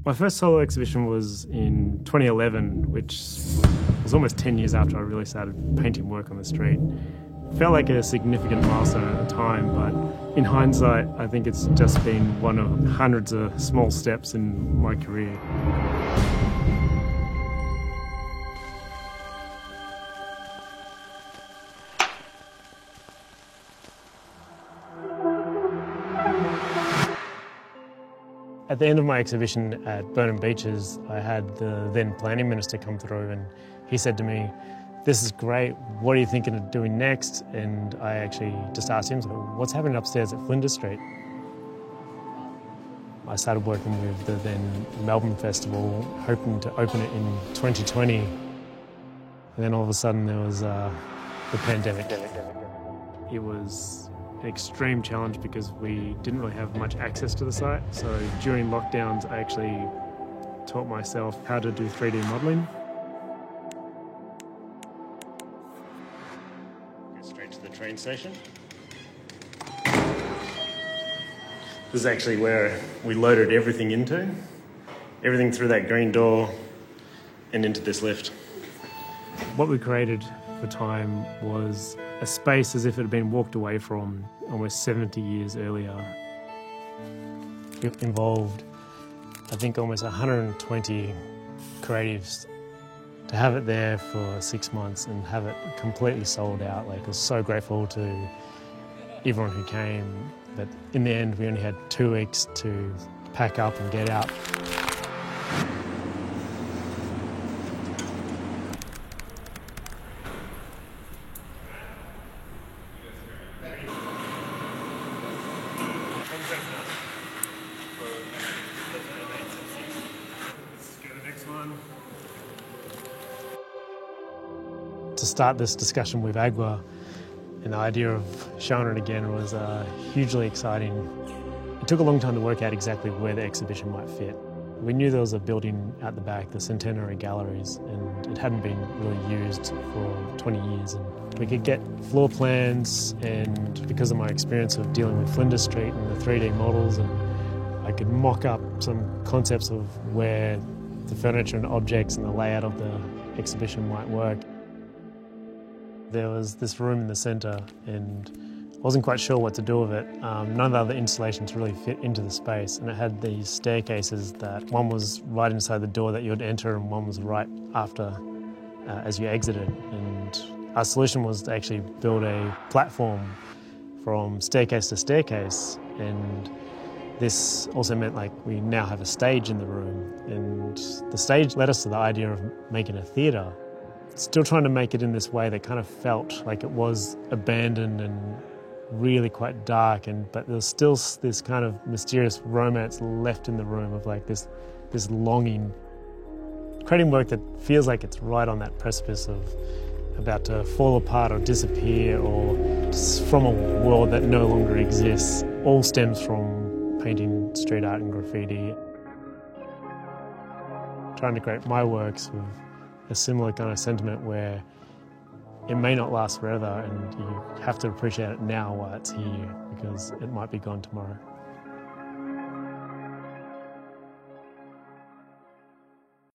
My first solo exhibition was in 2011, which was almost 10 years after I really started painting work on the street. It felt like a significant milestone at the time, but in hindsight, I think it's just been one of hundreds of small steps in my career. At the end of my exhibition at Burnham Beeches, I had the then planning minister come through and he said to me, "This is great, what are you thinking of doing next?" And I actually just asked him, "What's happening upstairs at Flinders Street?" I started working with the then Melbourne Festival, hoping to open it in 2020. And then all of a sudden there was the pandemic. It was an extreme challenge because we didn't really have much access to the site. So during lockdowns, I actually taught myself how to do 3D modelling. Go straight to the train station. This is actually where we loaded everything into. Everything through that green door and into this lift. What we created for time was a space as if it had been walked away from almost 70 years earlier. It involved, I think, almost 120 creatives. To have it there for 6 months and have it completely sold out, I was so grateful to everyone who came, but in the end we only had 2 weeks to pack up and get out. To start this discussion with Agua, and the idea of showing it again was hugely exciting. It took a long time to work out exactly where the exhibition might fit. We knew there was a building at the back, the Centenary Galleries, and it hadn't been really used for 20 years. And we could get floor plans, and because of my experience of dealing with Flinders Street and the 3D models, and I could mock up some concepts of where the furniture and objects and the layout of the exhibition might work. There was this room in the centre and I wasn't quite sure what to do with it. None of the other installations really fit into the space, and it had these staircases that one was right inside the door that you would enter and one was right after as you exited. And our solution was to actually build a platform from staircase to staircase, and this also meant we now have a stage in the room, and the stage led us to the idea of making a theatre. Still trying to make it in this way that kind of felt like it was abandoned and really quite dark, but there was still this kind of mysterious romance left in the room of this longing. Creating work that feels like it's right on that precipice of about to fall apart or disappear, or just from a world that no longer exists, all stems from painting street art and graffiti. Trying to create my works with a similar kind of sentiment where it may not last forever and you have to appreciate it now while it's here, because it might be gone tomorrow.